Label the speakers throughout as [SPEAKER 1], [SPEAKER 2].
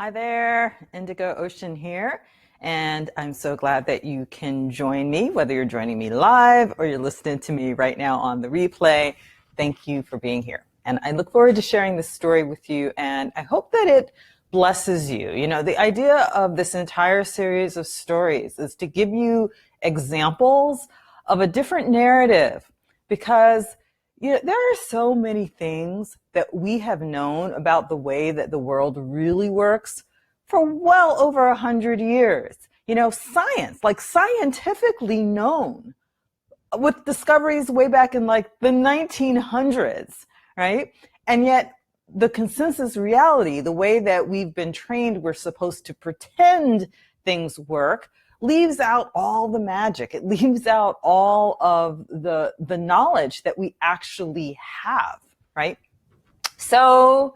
[SPEAKER 1] Hi there, Indigo Ocean here, and I'm so glad that you can join me, whether you're joining me live or you're listening to me right now on the replay. Thank you for being here. And I look forward to sharing this story with you, and I hope that it blesses you. You know, the idea of this entire series of stories is to give you examples of a different narrative, because there are so many things that we have known about the way that the world really works for well over 100 years. Science, like scientifically known, with discoveries way back in like the 1900s, right? And yet the consensus reality, the way that we've been trained, we're supposed to pretend things work, leaves out all the magic. It leaves out all of the knowledge that we actually have, right? So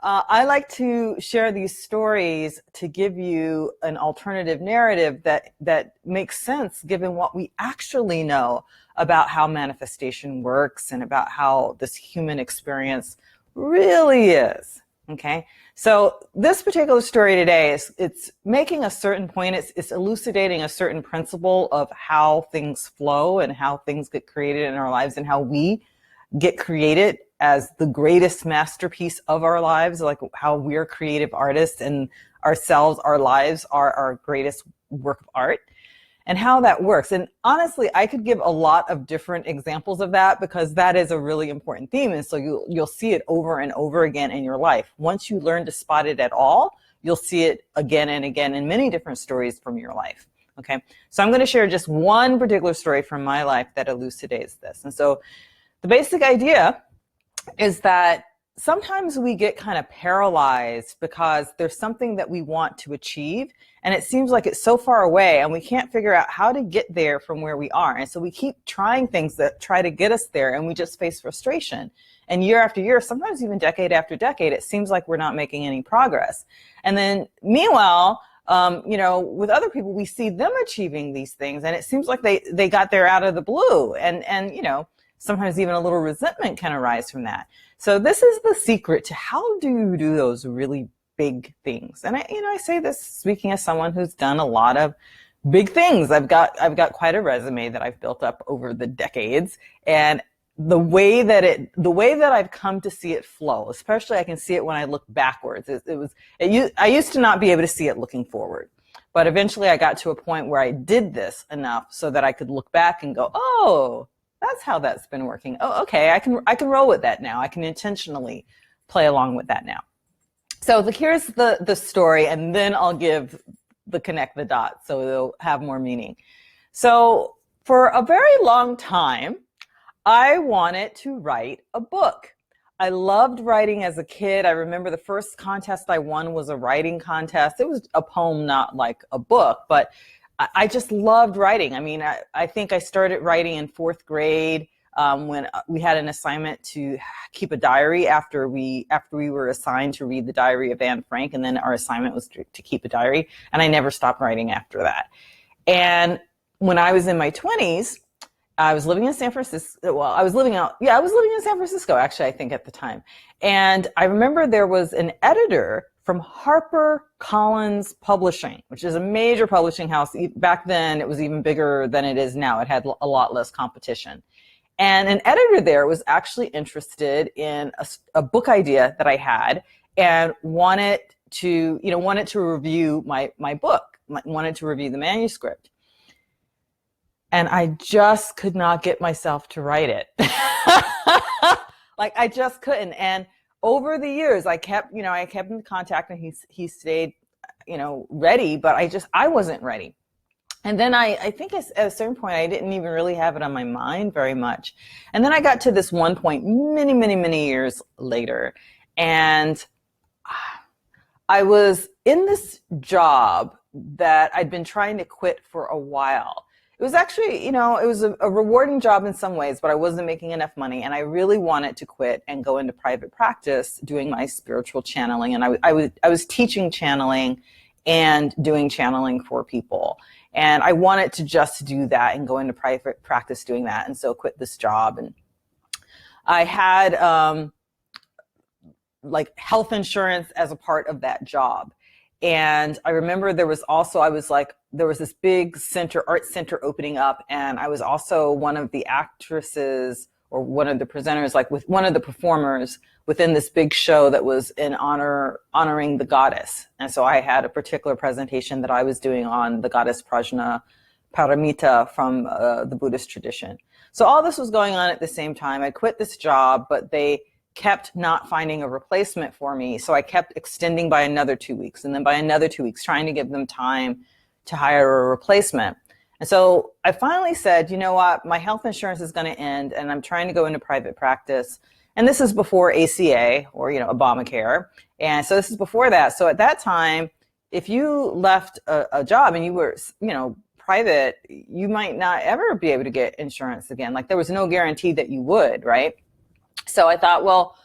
[SPEAKER 1] I like to share these stories to give you an alternative narrative that makes sense given what we actually know about how manifestation works and about how this human experience really is. Okay, so this particular story today it's making a certain point. It's elucidating a certain principle of how things flow and how things get created in our lives and how we get created as the greatest masterpiece of our lives, like how we're creative artists and ourselves, our lives are our greatest work of art, and how that works. And honestly, I could give a lot of different examples of that because that is a really important theme. And so you'll see it over and over again in your life. Once you learn to spot it at all, you'll see it again and again in many different stories from your life. Okay, so I'm going to share just one particular story from my life that elucidates this. And so the basic idea is that sometimes we get kind of paralyzed because there's something that we want to achieve and it seems like it's so far away and we can't figure out how to get there from where we are. And so we keep trying things that try to get us there and we just face frustration. And year after year, sometimes even decade after decade, it seems like we're not making any progress. And then meanwhile, with other people, we see them achieving these things and it seems like they got there out of the blue. And sometimes even a little resentment can arise from that. So this is the secret to how do you do those really big things. And I say this speaking as someone who's done a lot of big things. I've got quite a resume that I've built up over the decades, and the way that I've come to see it flow, especially I can see it when I look backwards. I used to not be able to see it looking forward. But eventually I got to a point where I did this enough so that I could look back and go, oh, that's how that's been working. Oh, okay, I can roll with that now. I can intentionally play along with that now. So here's the story, and then I'll connect the dots so it'll have more meaning. So for a very long time, I wanted to write a book. I loved writing as a kid. I remember the first contest I won was a writing contest. It was a poem, not like a book, but I just loved writing. I mean, I think I started writing in fourth grade when we had an assignment to keep a diary after we were assigned to read the diary of Anne Frank, and then our assignment was to keep a diary, and I never stopped writing after that. And when I was in my 20s, I was living in San Francisco. Well, I was living in San Francisco, actually, I think at the time. And I remember there was an editor from HarperCollins Publishing, which is a major publishing house. Back then, it was even bigger than it is now. It had a lot less competition. And an editor there was actually interested in a book idea that I had and wanted to review my book, wanted to review the manuscript. And I just could not get myself to write it. Like, I just couldn't. And over the years, I kept in contact, and he stayed, ready, but I wasn't ready. And then I think at a certain point, I didn't even really have it on my mind very much. And then I got to this one point many, many, many years later, and I was in this job that I'd been trying to quit for a while. It was actually, it was a rewarding job in some ways, but I wasn't making enough money. And I really wanted to quit and go into private practice doing my spiritual channeling. And I was teaching channeling and doing channeling for people. And I wanted to just do that and go into private practice doing that. And so quit this job. And I had like health insurance as a part of that job. And I remember there was also, there was this big art center opening up. And I was also one of the actresses or one of the presenters, like with one of the performers within this big show that was honoring the goddess. And so I had a particular presentation that I was doing on the goddess Prajna Paramita from the Buddhist tradition. So all this was going on at the same time. I quit this job, but they kept not finding a replacement for me. So I kept extending by another 2 weeks and then by another 2 weeks, trying to give them time to hire a replacement. And so I finally said, you know what, my health insurance is going to end and I'm trying to go into private practice. And this is before ACA or, Obamacare. And so this is before that. So at that time, if you left a job and you were, private, you might not ever be able to get insurance again. Like there was no guarantee that you would, right? So I thought, well,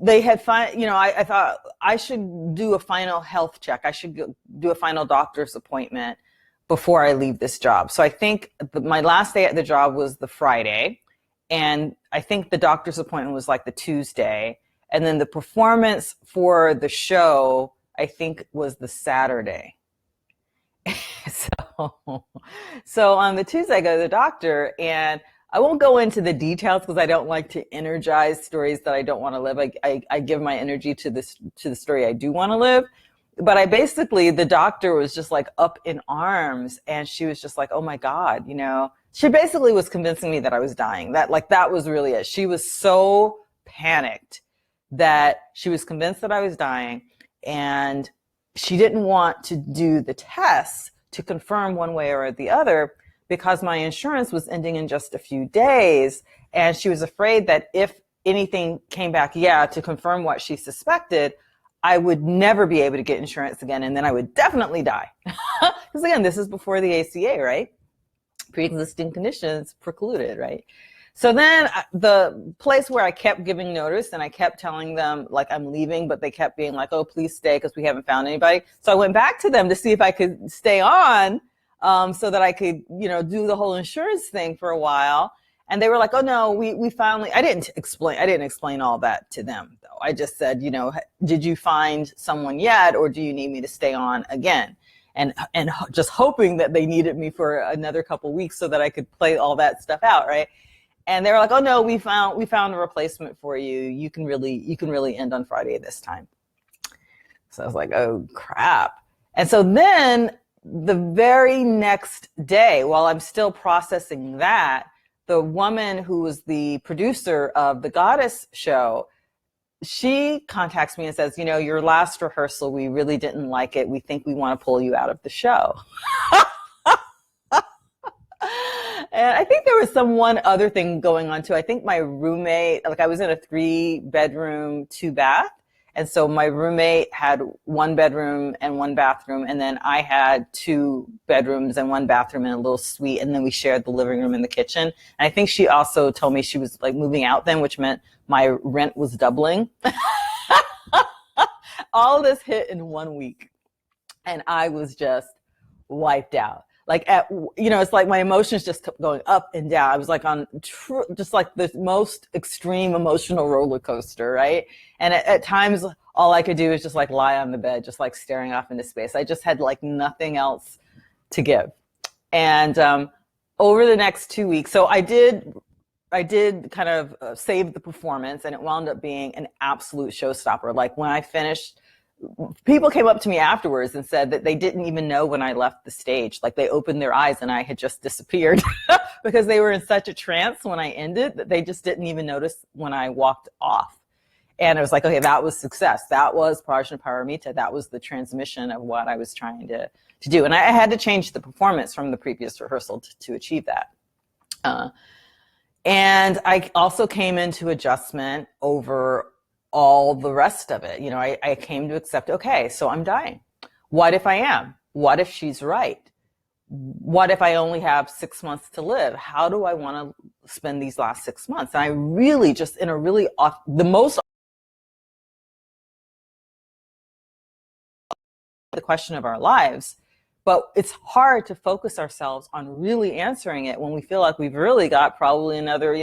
[SPEAKER 1] they had I thought I should do a final health check. I should do a final doctor's appointment before I leave this job. So I think my last day at the job was the Friday. And I think the doctor's appointment was like the Tuesday. And then the performance for the show, I think, was the Saturday. So on the Tuesday, I go to the doctor, and I won't go into the details because I don't like to energize stories that I don't want to live. I give my energy to the story I do want to live. But the doctor was just like up in arms, and she was just like, oh my God, she basically was convincing me that I was dying. That was really it. She was so panicked that she was convinced that I was dying, and she didn't want to do the tests to confirm one way or the other because my insurance was ending in just a few days. And she was afraid that if anything came back, to confirm what she suspected, I would never be able to get insurance again. And then I would definitely die. Because again, this is before the ACA, right? Pre-existing conditions precluded, right? So then the place where I kept giving notice and I kept telling them like I'm leaving, but they kept being like, oh, please stay because we haven't found anybody. So I went back to them to see if I could stay on so that I could, do the whole insurance thing for a while. And they were like, oh, no, we finally, I didn't explain all that to them, though. I just said, did you find someone yet, or do you need me to stay on again? And just hoping that they needed me for another couple weeks so that I could play all that stuff out, right? And they were like, oh no, we found a replacement for you. You can really end on Friday this time. So I was like, oh crap. And so then the very next day, while I'm still processing that, the woman who was the producer of the Goddess show, she contacts me and says, your last rehearsal, we really didn't like it. We think we want to pull you out of the show. And I think there was one other thing going on too. I think my roommate, I was in a 3-bedroom, 2-bath. And so my roommate had 1 bedroom and 1 bathroom. And then I had 2 bedrooms and 1 bathroom and a little suite. And then we shared the living room and the kitchen. And I think she also told me she was moving out then, which meant my rent was doubling. All this hit in 1 week. And I was just wiped out. It's like my emotions just kept going up and down. I was on just the most extreme emotional roller coaster, right? And at times, all I could do is just lie on the bed, just staring off into space. I just had nothing else to give. And over the next 2 weeks, so I did kind of save the performance, and it wound up being an absolute showstopper. When I finished, people came up to me afterwards and said that they didn't even know when I left the stage. They opened their eyes and I had just disappeared because they were in such a trance when I ended that they just didn't even notice when I walked off. And I was like, okay, that was success. That was Prajna Paramita. That was the transmission of what I was trying to do. And I had to change the performance from the previous rehearsal to achieve that. And I also came into adjustment over all the rest of it. I came to accept, okay, so I'm dying. What if I am? What if she's right? What if I only have 6 months to live? How do I want to spend these last 6 months? And I really just the most the question of our lives, but it's hard to focus ourselves on really answering it when we feel like we've really got probably another,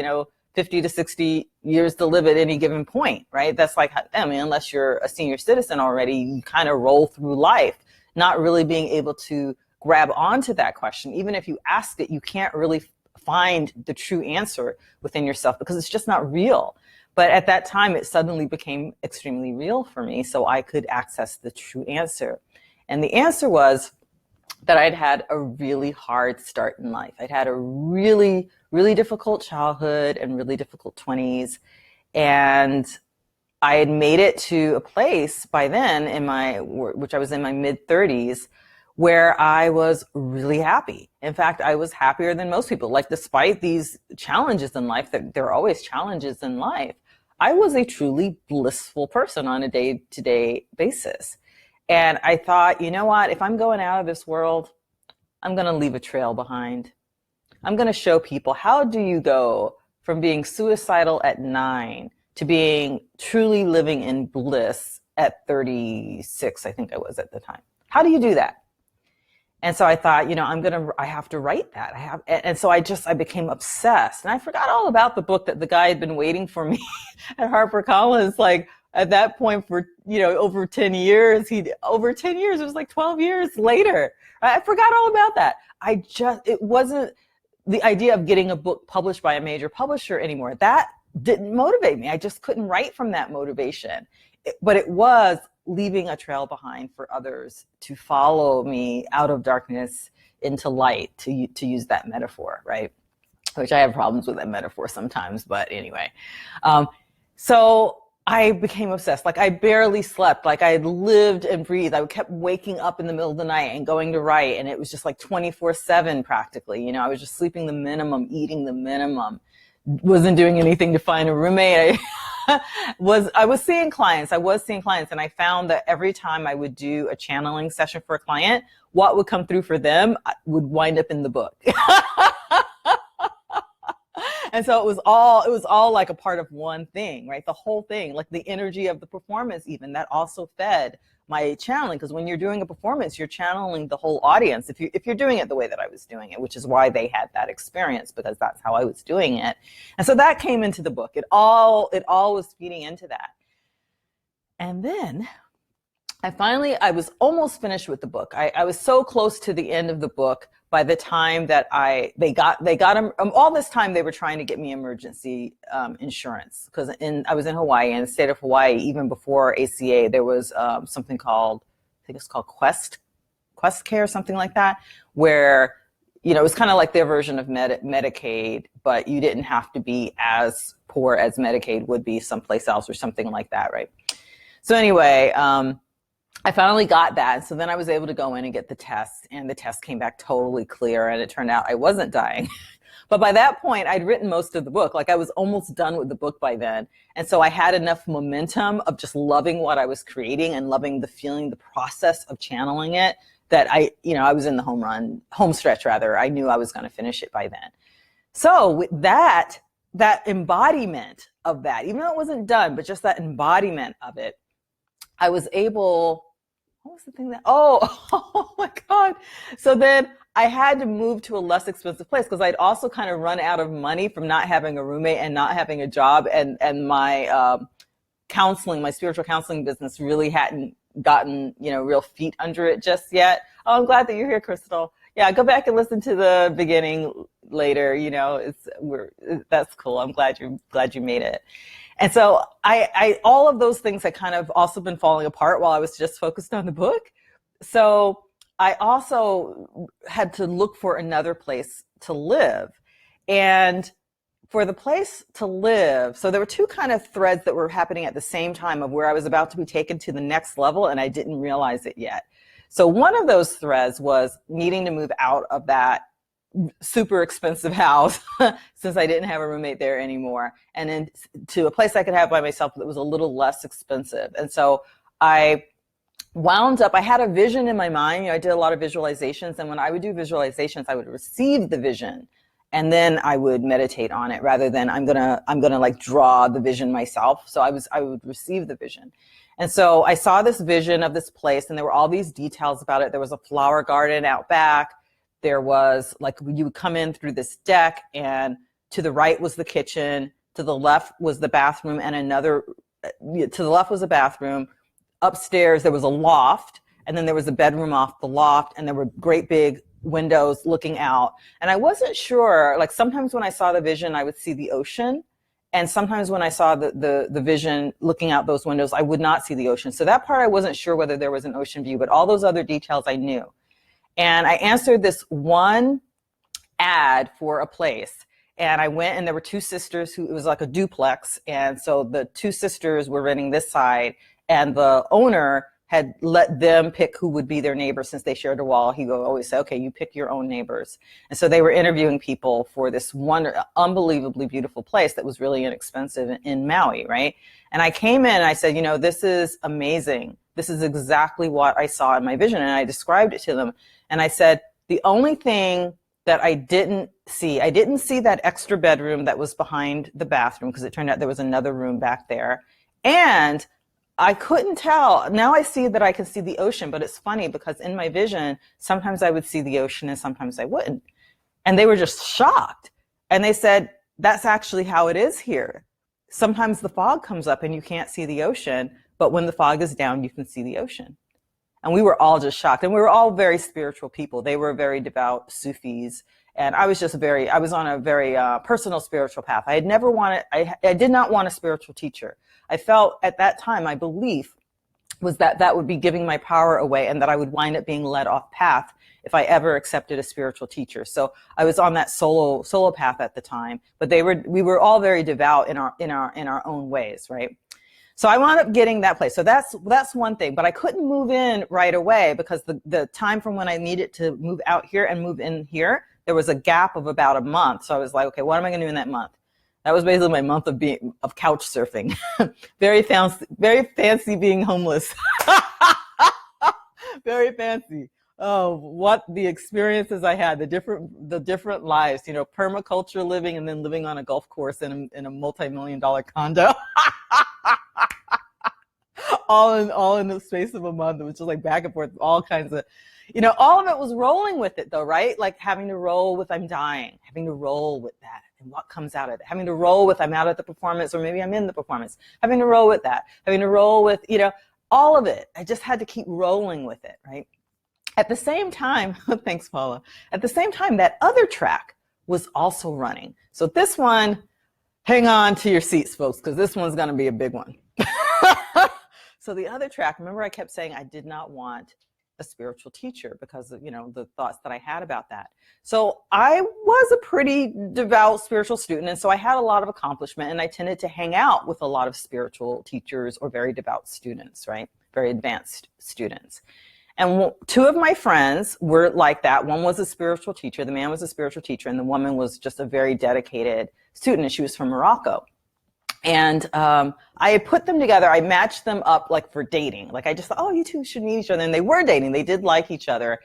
[SPEAKER 1] 50 to 60 years to live at any given point, right? That's like, I mean, unless you're a senior citizen already, you kind of roll through life, not really being able to grab onto that question. Even if you ask it, you can't really find the true answer within yourself because it's just not real. But at that time, it suddenly became extremely real for me, so I could access the true answer. And the answer was that I'd had a really hard start in life. I'd had a really, really difficult childhood and really difficult 20s. And I had made it to a place by then which I was in my mid 30s, where I was really happy. In fact, I was happier than most people. Like, despite these challenges in life, that there are always challenges in life, I was a truly blissful person on a day-to-day basis. And I thought, you know what, if I'm going out of this world, I'm going to leave a trail behind. I'm going to show people, how do you go from being suicidal at 9 to being truly living in bliss at 36, I think I was at the time. How do you do that? And so I thought, you know, I have to write that. And so I became obsessed. And I forgot all about the book that the guy had been waiting for me at HarperCollins, like, at that point for, you know, over 10 years. It was like 12 years later. I forgot all about that. It wasn't the idea of getting a book published by a major publisher anymore. That didn't motivate me. I just couldn't write from that motivation. But it was leaving a trail behind for others to follow me out of darkness into light, to use that metaphor, right? Which I have problems with that metaphor sometimes, but anyway. So I became obsessed. Like, I barely slept. Like, I lived and breathed. I kept waking up in the middle of the night and going to write. And it was just like 24/7 practically. You know, I was just sleeping the minimum, eating the minimum. Wasn't doing anything to find a roommate. I was seeing clients. And I found that every time I would do a channeling session for a client, what would come through for them would wind up in the book. And so it was all like a part of one thing, right? The whole thing, like the energy of the performance, even that also fed my channeling. Because when you're doing a performance, you're channeling the whole audience. If you're doing it the way that I was doing it, which is why they had that experience, because that's how I was doing it. And so that came into the book. It all was feeding into that. And then I was almost finished with the book. I was so close to the end of the book by the time that they got all this time they were trying to get me emergency insurance, because I was in Hawaii, and the state of Hawaii, even before ACA, there was something called, I think it's called Quest Care, something like that, where, you know, it was kind of like their version of Medicaid, but you didn't have to be as poor as Medicaid would be someplace else or something like that, right? So anyway, I finally got that. So then I was able to go in and get the test, and the test came back totally clear, and it turned out I wasn't dying. But by that point, I'd written most of the book. Like, I was almost done with the book by then. And so I had enough momentum of just loving what I was creating and loving the feeling, the process of channeling it, that I was in the home stretch rather. I knew I was going to finish it by then. So with that embodiment of that, even though it wasn't done, but just that embodiment of it, I was able, what was the thing oh my God. So then I had to move to a less expensive place, because I'd also kind of run out of money from not having a roommate and not having a job. And my my spiritual counseling business really hadn't gotten, real feet under it just yet. Oh, I'm glad that you're here, Crystal. Yeah, go back and listen to the beginning later. That's cool. I'm glad you made it. And so I all of those things had kind of also been falling apart while I was just focused on the book. So I also had to look for another place to live. And for the place to live, so there were two kind of threads that were happening at the same time, of where I was about to be taken to the next level, and I didn't realize it yet. So one of those threads was needing to move out of that super expensive house since I didn't have a roommate there anymore, and then to a place I could have by myself that was a little less expensive. And so I wound up, I had a vision in my mind. I did a lot of visualizations, and when I would do visualizations, I would receive the vision and then I would meditate on it, rather than I'm gonna like draw the vision myself. So I would receive the vision. And so I saw this vision of this place, and there were all these details about it. There was a flower garden out back. There was, like, you would come in through this deck, and to the right was the kitchen. To the left was the bathroom, and to the left was a bathroom. Upstairs, there was a loft, and then there was a bedroom off the loft, and there were great big windows looking out. And I wasn't sure, like sometimes when I saw the vision, I would see the ocean. And sometimes when I saw the vision looking out those windows, I would not see the ocean. So that part, I wasn't sure whether there was an ocean view, but all those other details I knew. And I answered this one ad for a place. And I went, and there were two sisters it was like a duplex. And so the two sisters were renting this side, and the owner had let them pick who would be their neighbor since they shared a wall. He would always say, okay, you pick your own neighbors. And so they were interviewing people for this unbelievably beautiful place that was really inexpensive in Maui, right? And I came in and I said, this is amazing. This is exactly what I saw in my vision. And I described it to them. And I said, the only thing that I didn't see that extra bedroom that was behind the bathroom, because it turned out there was another room back there. And I couldn't tell. Now I see that I can see the ocean, but it's funny because in my vision, sometimes I would see the ocean and sometimes I wouldn't. And they were just shocked. And they said, that's actually how it is here. Sometimes the fog comes up and you can't see the ocean, but when the fog is down, you can see the ocean. And we were all just shocked. And we were all very spiritual people. They were very devout Sufis. And I was on a very personal spiritual path. I did not want a spiritual teacher. I felt at that time, my belief was that would be giving my power away, and that I would wind up being led off path if I ever accepted a spiritual teacher. So I was on that solo path at the time, but we were all very devout in our own ways, right? So I wound up getting that place. So that's one thing, but I couldn't move in right away because the time from when I needed to move out here and move in here, there was a gap of about a month. So I was like, okay, what am I going to do in that month? That was basically my month of couch surfing. Very fancy being homeless. Very fancy. Oh, what the experiences I had, the different lives, permaculture living and then living on a golf course in a multi-million-dollar condo. all in the space of a month. It was just like back and forth, all kinds of, all of it was rolling with it though, right? Like having to roll with I'm dying, having to roll with that and what comes out of it, having to roll with I'm out at the performance or maybe I'm in the performance, having to roll with that, having to roll with, all of it. I just had to keep rolling with it, right? At the same time, thanks, Paula. At the same time, that other track was also running. So this one, hang on to your seats, folks, because this one's going to be a big one. So the other track, remember I kept saying I did not want a spiritual teacher because of, the thoughts that I had about that. So I was a pretty devout spiritual student. And so I had a lot of accomplishment and I tended to hang out with a lot of spiritual teachers or very devout students, right? Very advanced students. And two of my friends were like that. One was a spiritual teacher. The man was a spiritual teacher and the woman was just a very dedicated student. And she was from Morocco. And I put them together. I matched them up like for dating. Like I just thought, oh, you two should meet each other. And they were dating. They did like each other.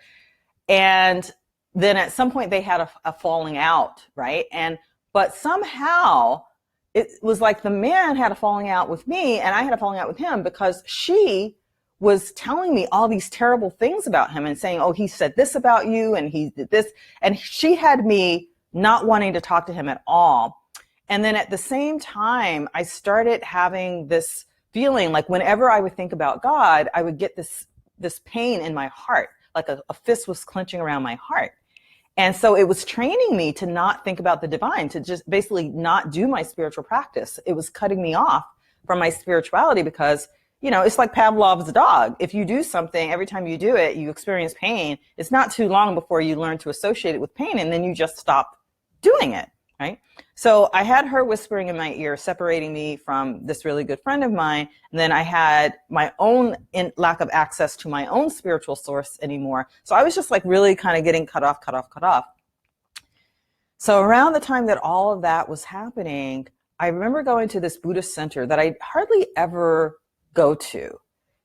[SPEAKER 1] And then at some point they had a falling out, right? But somehow it was like the man had a falling out with me and I had a falling out with him because she was telling me all these terrible things about him and saying, oh, he said this about you and he did this. And she had me not wanting to talk to him at all. And then at the same time, I started having this feeling like whenever I would think about God, I would get this pain in my heart, like a fist was clenching around my heart. And so it was training me to not think about the divine, to just basically not do my spiritual practice. It was cutting me off from my spirituality because, it's like Pavlov's dog. If you do something, every time you do it, you experience pain. It's not too long before you learn to associate it with pain and then you just stop doing it. Right? So I had her whispering in my ear, separating me from this really good friend of mine. And then I had my own lack of access to my own spiritual source anymore. So I was just like really kind of getting cut off. So around the time that all of that was happening, I remember going to this Buddhist center that I hardly ever go to.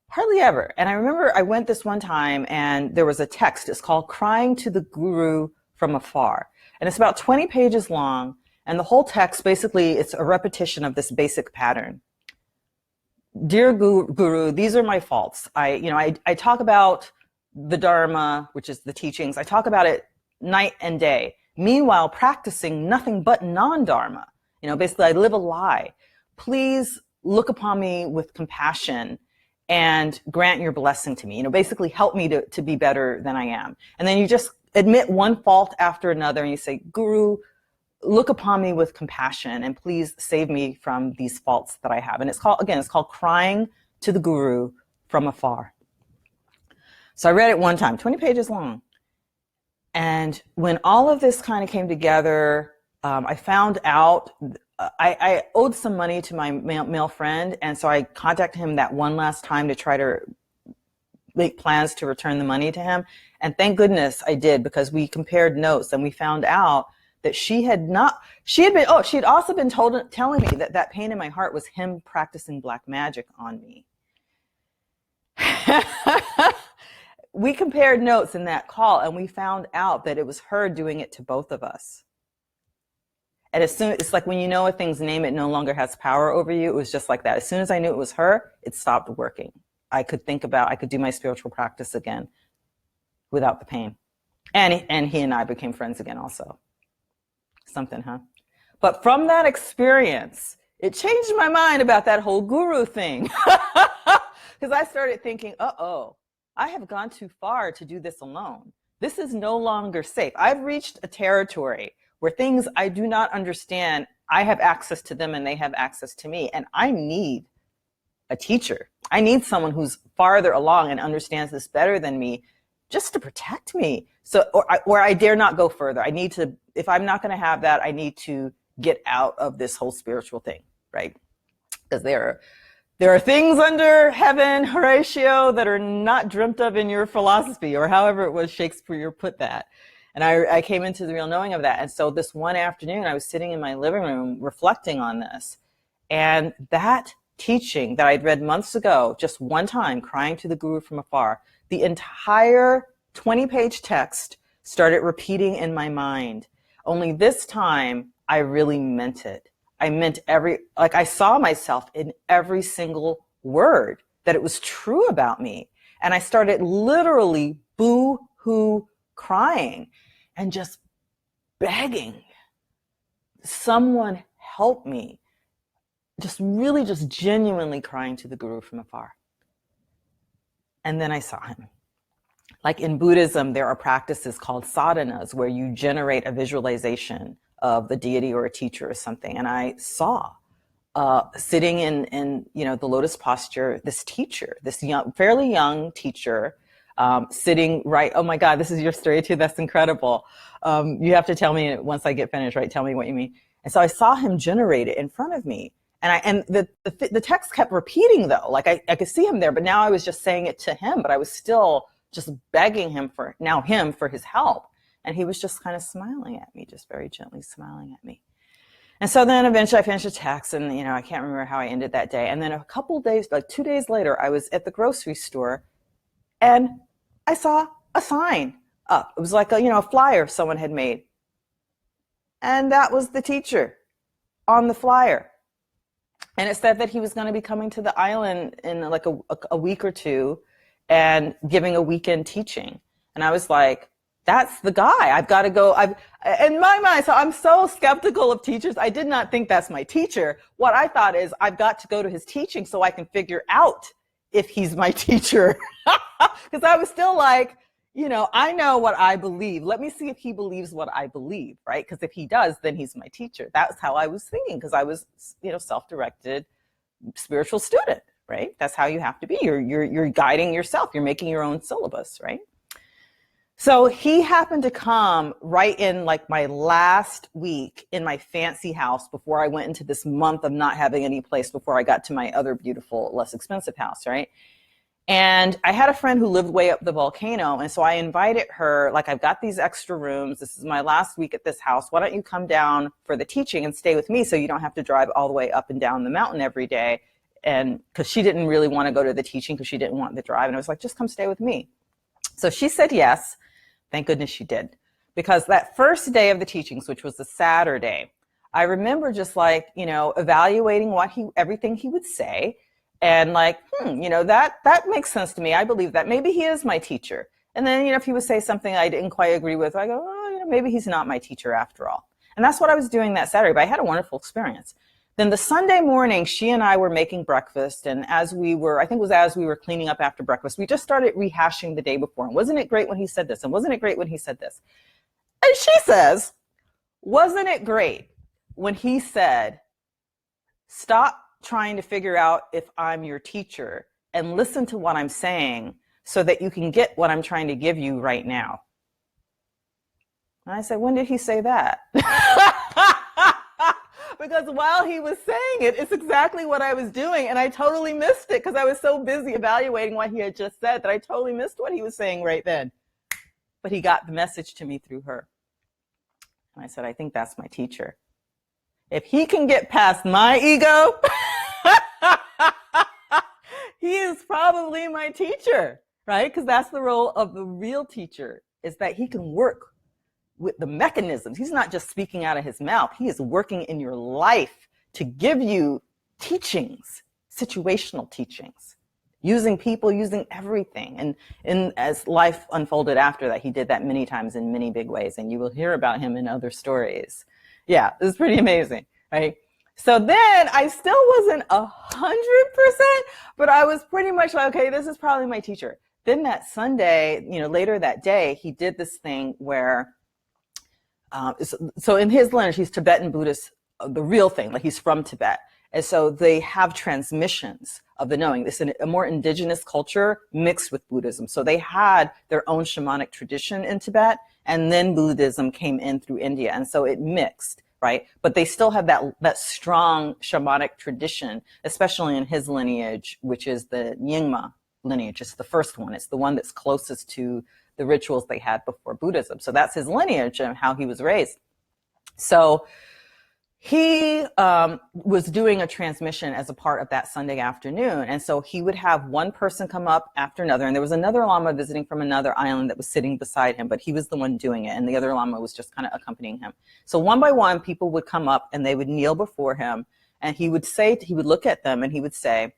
[SPEAKER 1] Hardly ever. And I remember I went this one time and there was a text. It's called Crying to the Guru from Afar. And it's about 20 pages long. And the whole text, basically, it's a repetition of this basic pattern. Dear Guru, these are my faults. I talk about the Dharma, which is the teachings. I talk about it night and day. Meanwhile, practicing nothing but non-Dharma. Basically I live a lie. Please look upon me with compassion and grant your blessing to me. Basically help me to be better than I am. And then you just admit one fault after another and you say, Guru, look upon me with compassion and please save me from these faults that I have. And it's called crying to the Guru from afar. So I read it one time, 20 pages long. And when all of this kind of came together, I found out I owed some money to my male friend. And so I contacted him that one last time to try to make plans to return the money to him. And thank goodness I did, because we compared notes and we found out that she had also been telling me that pain in my heart was him practicing black magic on me. We compared notes in that call and we found out that it was her doing it to both of us. And it's like when a thing's name, it no longer has power over you. It was just like that. As soon as I knew it was her, it stopped working. I could do my spiritual practice again without the pain. And he and I became friends again also. Something, huh? But from that experience, it changed my mind about that whole guru thing. Because I started thinking, I have gone too far to do this alone. This is no longer safe. I've reached a territory where things I do not understand, I have access to them and they have access to me. And I need a teacher. I need someone who's farther along and understands this better than me just to protect me. Or I dare not go further. If I'm not going to have that, I need to get out of this whole spiritual thing, right? Because there are things under heaven, Horatio, that are not dreamt of in your philosophy, or however it was Shakespeare put that. And I came into the real knowing of that. And so this one afternoon, I was sitting in my living room reflecting on this. And that teaching that I'd read months ago, just one time, crying to the Guru from afar, the entire 20-page text started repeating in my mind. Only this time, I really meant it. I meant I saw myself in every single word, that it was true about me. And I started literally boo-hoo crying and just begging, someone help me. Just genuinely crying to the Guru from afar. And then I saw him. Like in Buddhism, there are practices called sadhanas where you generate a visualization of the deity or a teacher or something. And I saw sitting in the lotus posture, this teacher, this fairly young teacher, sitting right. Oh my God, this is your story too. That's incredible. You have to tell me once I get finished, right? Tell me what you mean. And so I saw him generate it in front of me. And the text kept repeating though, like I could see him there, but now I was just saying it to him, but I was still just begging him for his help. And he was just kind of smiling at me, just very gently smiling at me. And so then eventually I finished the text and, I can't remember how I ended that day. And then a couple days, like 2 days later, I was at the grocery store and I saw a sign up. It was like a flyer someone had made. And that was the teacher on the flyer. And it said that he was going to be coming to the island in like a week or two and giving a weekend teaching. And I was like, that's the guy. I've got to go. In my mind, so I'm so skeptical of teachers. I did not think that's my teacher. What I thought is I've got to go to his teaching so I can figure out if he's my teacher. Because I was still like, I know what I believe. Let me see if he believes what I believe, right? Because if he does, then he's my teacher. That's how I was thinking, because I was, self-directed spiritual student, right? That's how you have to be. You're guiding yourself. You're making your own syllabus, right? So he happened to come right in like my last week in my fancy house before I went into this month of not having any place before I got to my other beautiful, less expensive house, right? And I had a friend who lived way up the volcano. And so I invited her, like, I've got these extra rooms. This is my last week at this house. Why don't you come down for the teaching and stay with me so you don't have to drive all the way up and down the mountain every day? And because she didn't really want to go to the teaching because she didn't want the drive. And I was like, just come stay with me. So she said yes. Thank goodness she did. Because that first day of the teachings, which was a Saturday, I remember just like, evaluating everything he would say. And like, that makes sense to me. I believe that. Maybe he is my teacher. And then, if he would say something I didn't quite agree with, I go, maybe he's not my teacher after all. And that's what I was doing that Saturday, but I had a wonderful experience. Then the Sunday morning, she and I were making breakfast. And as we were, I think it was as we were cleaning up after breakfast, we just started rehashing the day before. And wasn't it great when he said this? And wasn't it great when he said this? And she says, wasn't it great when he said, stop trying to figure out if I'm your teacher and listen to what I'm saying so that you can get what I'm trying to give you right now. And I said, when did he say that? Because while he was saying it, it's exactly what I was doing. And I totally missed it because I was so busy evaluating what he had just said that I totally missed what he was saying right then. But he got the message to me through her. And I said, I think that's my teacher. If he can get past my ego, he is probably my teacher, right? Because that's the role of the real teacher, is that he can work with the mechanisms. He's not just speaking out of his mouth. He is working in your life to give you teachings, situational teachings, using people, using everything. And as life unfolded after that, he did that many times in many big ways. And you will hear about him in other stories. Yeah, it was pretty amazing, right? So then I still wasn't 100%, but I was pretty much like, okay, this is probably my teacher. Then that Sunday, later that day, he did this thing where, so in his lineage, he's Tibetan Buddhist, the real thing, like he's from Tibet. And so they have transmissions of the knowing. It's a more indigenous culture mixed with Buddhism. So they had their own shamanic tradition in Tibet, and then Buddhism came in through India. And so it mixed, right? But they still have that strong shamanic tradition, especially in his lineage, which is the Nyingma lineage. It's the first one. It's the one that's closest to the rituals they had before Buddhism. So that's his lineage and how he was raised. So he was doing a transmission as a part of that Sunday afternoon. And so he would have one person come up after another. And there was another Lama visiting from another island that was sitting beside him, but he was the one doing it. And the other Lama was just kind of accompanying him. So one by one, people would come up and they would kneel before him. And he would look at them and he would say,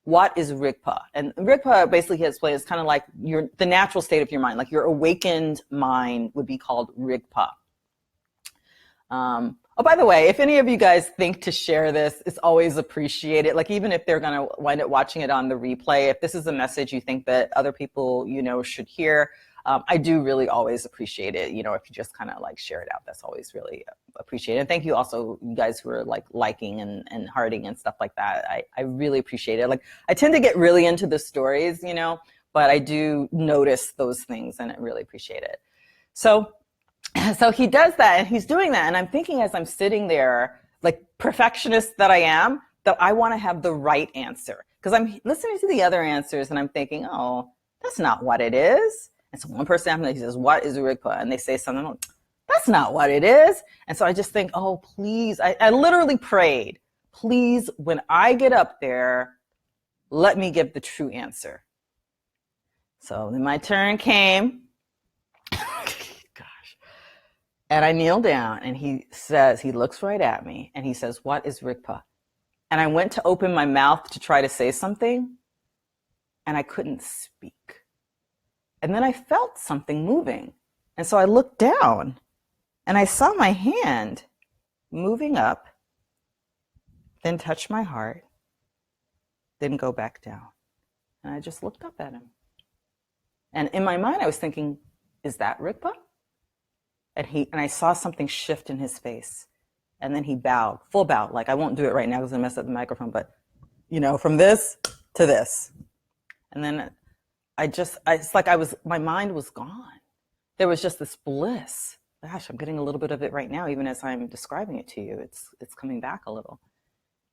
[SPEAKER 1] what is Rigpa? And Rigpa basically he explained is kind of like the natural state of your mind, like your awakened mind would be called Rigpa. Oh, by the way, if any of you guys think to share this, it's always appreciated. Like even if they're going to wind up watching it on the replay, if this is a message you think that other people, should hear, I do really always appreciate it. If you just kind of like share it out, that's always really appreciated. And thank you also, you guys who are like liking and hearting and stuff like that. I really appreciate it. Like I tend to get really into the stories, but I do notice those things and I really appreciate it. So he does that and he's doing that. And I'm thinking as I'm sitting there, like perfectionist that I am, that I want to have the right answer. Because I'm listening to the other answers and I'm thinking, oh, that's not what it is. And so one person after me, he says, what is Rigpa? And they say something, like, that's not what it is. And so I just think, oh, please. I literally prayed, please, when I get up there, let me give the true answer. So then my turn came. And I kneel down and he looks right at me and he says, what is Rigpa? And I went to open my mouth to try to say something and I couldn't speak. And then I felt something moving. And so I looked down and I saw my hand moving up, then touch my heart, then go back down. And I just looked up at him. And in my mind, I was thinking, is that Rigpa? And I saw something shift in his face. And then he bowed, full bow. Like, I won't do it right now because I messed up the microphone, but, from this to this. And then it's like my mind was gone. There was just this bliss. Gosh, I'm getting a little bit of it right now, even as I'm describing it to you. It's coming back a little.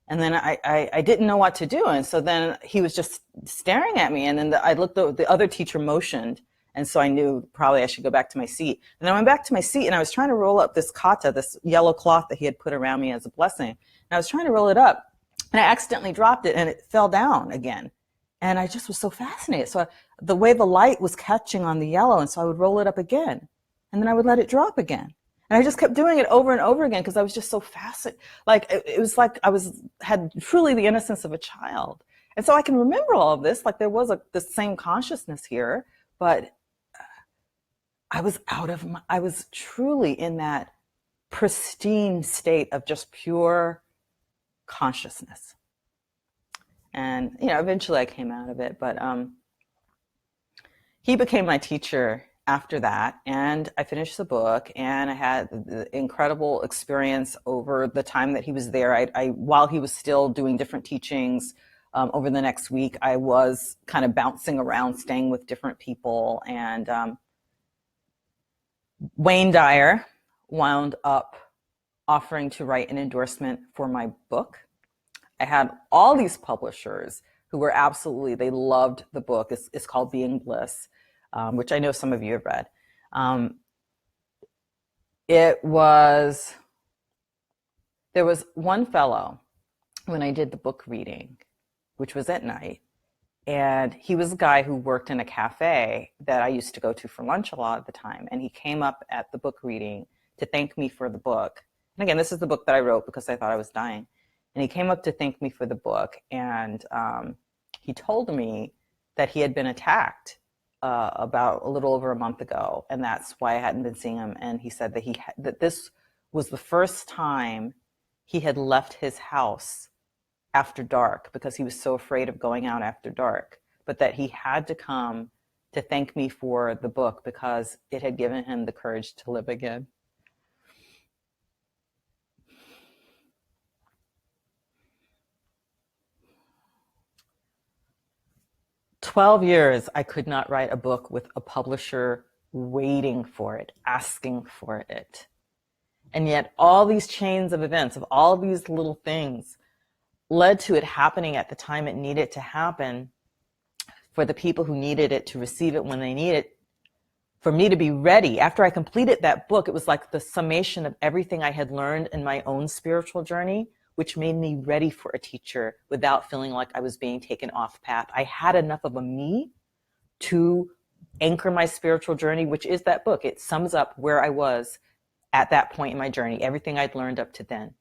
[SPEAKER 1] And then I didn't know what to do. And so then he was just staring at me. And then I looked, the other teacher motioned. And so I knew probably I should go back to my seat. And I went back to my seat and I was trying to roll up this kata, this yellow cloth that he had put around me as a blessing. And I was trying to roll it up and I accidentally dropped it and it fell down again. And I just was so fascinated. So the way the light was catching on the yellow, and so I would roll it up again and then I would let it drop again. And I just kept doing it over and over again because I was just so fascinated. Like it was like I had truly the innocence of a child. And so I can remember all of this, like there was the same consciousness here, but I was truly in that pristine state of just pure consciousness. And, eventually I came out of it, but he became my teacher after that, and I finished the book, and I had the incredible experience over the time that he was there. While he was still doing different teachings, over the next week, I was kind of bouncing around, staying with different people, and Wayne Dyer wound up offering to write an endorsement for my book. I had all these publishers who were they loved the book. It's called Being Bliss, which I know some of you have read. There was one fellow when I did the book reading, which was at night, and he was a guy who worked in a cafe that I used to go to for lunch a lot of the time, and he came up at the book reading to thank me for the book. And again, this is the book that I wrote because I thought I was dying. And he came up to thank me for the book, and he told me that he had been attacked about a little over a month ago, and that's why I hadn't been seeing him. And he said that that this was the first time he had left his house after dark because he was so afraid of going out after dark, but that he had to come to thank me for the book because it had given him the courage to live again. 12 years, I could not write a book with a publisher waiting for it, asking for it. And yet all these chains of events, of all these little things, led to it happening at the time it needed to happen for the people who needed it to receive it when they need it, for me to be ready. After I completed that book, it was like the summation of everything I had learned in my own spiritual journey, which made me ready for a teacher without feeling like I was being taken off path. I had enough of a me to anchor my spiritual journey, which is that book. It sums up where I was at that point in my journey, everything I'd learned up to then.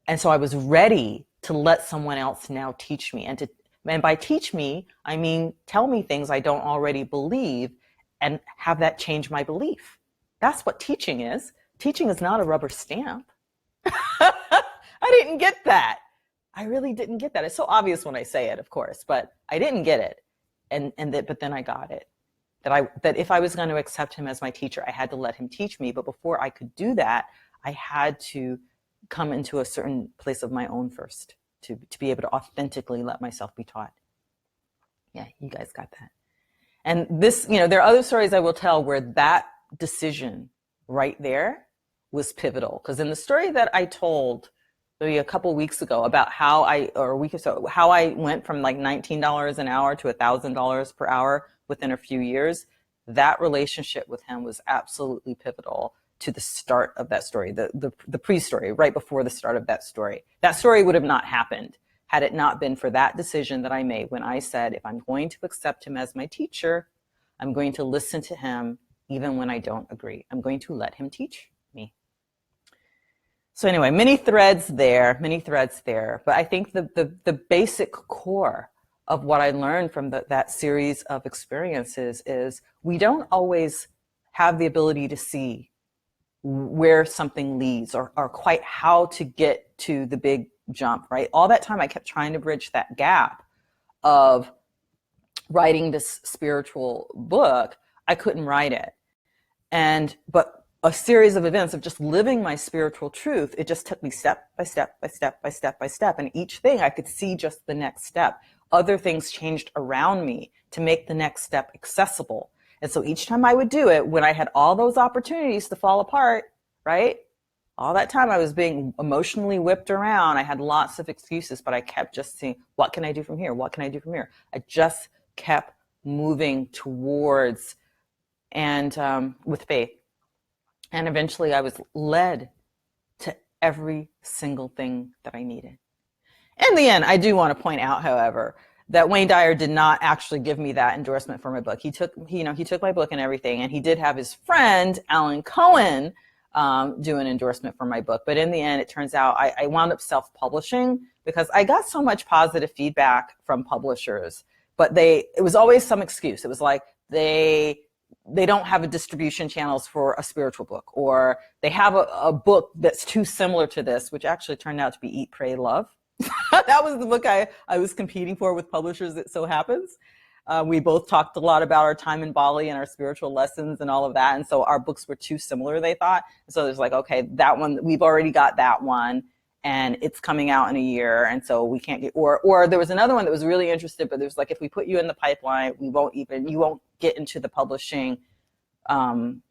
[SPEAKER 1] And so I was ready to let someone else now teach me. And by teach me, I mean tell me things I don't already believe and have that change my belief. That's what teaching is. Teaching is not a rubber stamp. I didn't get that. I really didn't get that. It's so obvious when I say it, of course, but I didn't get it. But then I got it. That if I was going to accept him as my teacher, I had to let him teach me. But before I could do that, I had to come into a certain place of my own first to be able to authentically let myself be taught. Yeah, you guys got that. And this, there are other stories I will tell where that decision right there was pivotal. Because in the story that I told maybe a couple weeks ago about how I went from like $19 an hour to $1,000 per hour within a few years, that relationship with him was absolutely pivotal to the start of that story, the pre-story, right before the start of that story. That story would have not happened had it not been for that decision that I made when I said, if I'm going to accept him as my teacher, I'm going to listen to him even when I don't agree. I'm going to let him teach me. So anyway, many threads there. But I think the basic core of what I learned from that series of experiences is we don't always have the ability to see where something leads or quite how to get to the big jump, right? All that time I kept trying to bridge that gap of writing this spiritual book. I couldn't write it. But a series of events of just living my spiritual truth, it just took me step by step by step by step by step. And each thing I could see just the next step. Other things changed around me to make the next step accessible. And so each time I would do it, when I had all those opportunities to fall apart, right? All that time I was being emotionally whipped around. I had lots of excuses, but I kept just seeing, what can I do from here? What can I do from here? I just kept moving towards and with faith. And eventually I was led to every single thing that I needed. In the end, I do want to point out, however, that Wayne Dyer did not actually give me that endorsement for my book. He took my book and everything, and he did have his friend, Alan Cohen, do an endorsement for my book. But in the end, it turns out I wound up self-publishing because I got so much positive feedback from publishers, but it was always some excuse. It was like they they don't have a distribution channels for a spiritual book, or they have a book that's too similar to this, which actually turned out to be Eat, Pray, Love. That was the book I was competing for with publishers, it so happens. We both talked a lot about our time in Bali and our spiritual lessons and all of that. And so our books were too similar, they thought. So there's like, okay, that one, we've already got that one and it's coming out in a year. And so we can't get, or there was another one that was really interested, but there's like, if we put you in the pipeline, you won't get into the publishing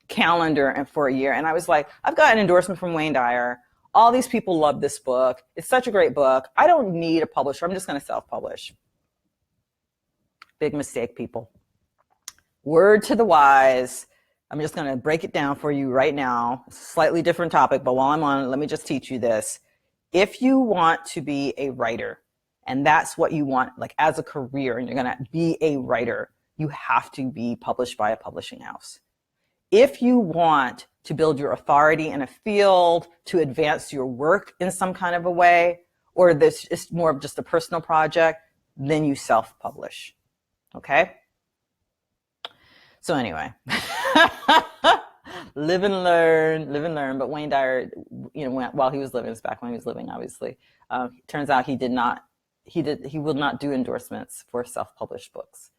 [SPEAKER 1] calendar and for a year. And I was like, I've got an endorsement from Wayne Dyer. All these people love this book. It's such a great book. I don't need a publisher. I'm just going to self-publish. Big mistake, people. Word to the wise. I'm just going to break it down for you right now. It's a slightly different topic, but while I'm on it, let me just teach you this. If you want to be a writer, and that's what you want, like as a career, and you're going to be a writer, you have to be published by a publishing house. If you want to build your authority in a field, to advance your work in some kind of a way, or this is more of just a personal project, then you self-publish. Okay? So anyway, live and learn. But Wayne Dyer, while he was living, it's back when he was living, obviously, turns out he will not do endorsements for self-published books.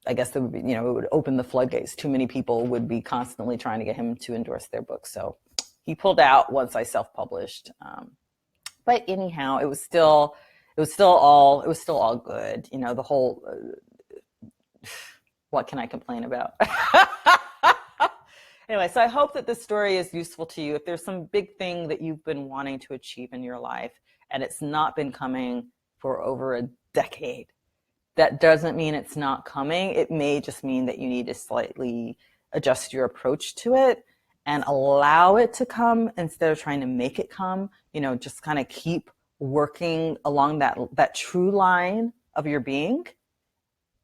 [SPEAKER 1] I guess it would open the floodgates. Too many people would be constantly trying to get him to endorse their books. So he pulled out once I self-published. But anyhow, it was still all good. The whole, what can I complain about? Anyway, so I hope that this story is useful to you. If there's some big thing that you've been wanting to achieve in your life and it's not been coming for over a decade, that doesn't mean it's not coming. It may just mean that you need to slightly adjust your approach to it and allow it to come instead of trying to make it come. Just kind of keep working along that true line of your being.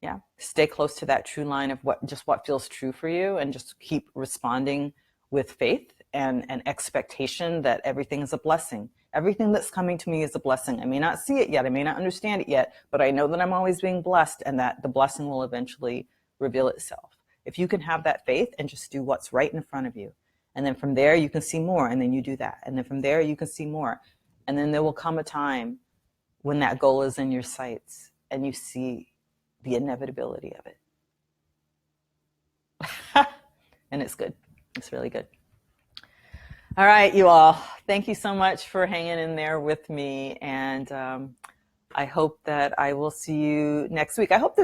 [SPEAKER 1] Yeah. Stay close to that true line of what feels true for you, and just keep responding with faith and expectation that everything is a blessing. Everything that's coming to me is a blessing. I may not see it yet. I may not understand it yet, but I know that I'm always being blessed and that the blessing will eventually reveal itself. If you can have that faith and just do what's right in front of you. And then from there, you can see more. And then you do that. And then from there, you can see more. And then there will come a time when that goal is in your sights and you see the inevitability of it. And it's good. It's really good. All right, you all. Thank you so much for hanging in there with me. And I hope that I will see you next week. I hope this